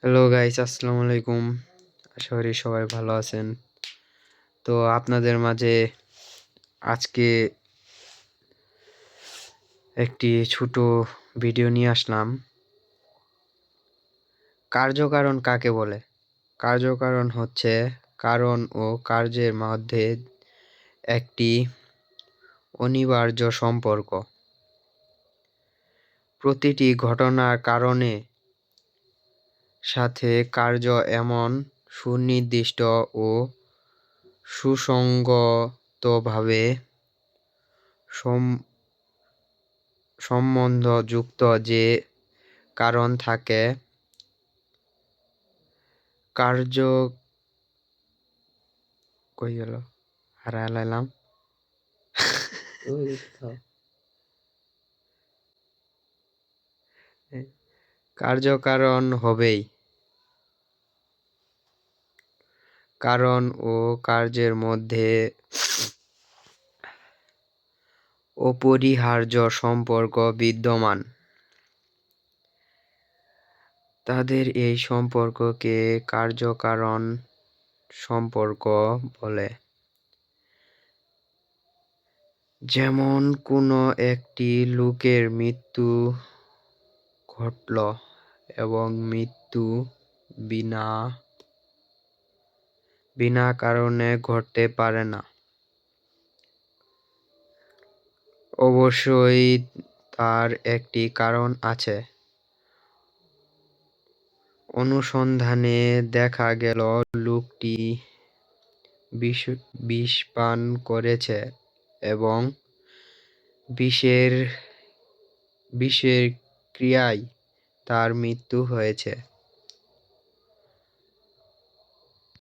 Hello guys, আসসালামু আলাইকুম। আশা করি সবাই ভালো আছেন। তো আপনাদের মাঝে আজকে একটি ছোট ভিডিও নিয়ে আসলাম। কার্যকারণ কাকে বলে? কার্যকারণ হচ্ছে কারণ ও কার্যের মধ্যে একটি অনিবার্য সম্পর্ক। প্রতিটি ঘটনার কারণে সাথে কার্য এমন সুনির্দিষ্ট ও সুসংগতভাবে সম্বন্ধযুক্ত যে কারণ থাকে কার্য কই গেল হারায় লাইলাম কার্যকারণ হবেই। কারণ ও কার্যের মধ্যে অপরিহার্য সম্পর্ক বিদ্যমান। তাদের এই সম্পর্ককে কার্যকারণ সম্পর্ক বলে। যেমন কোনো একটি লোকের মৃত্যু ঘটল এবং মৃত্যু বিনা কারণে ঘটতে পারে না। অবশ্যই তার একটি কারণ আছে। অনুসন্ধানে দেখা গেল লোকটি বিষ পান করেছে এবং বিষের ক্রিয়ায় তার মৃত্যু হয়েছে।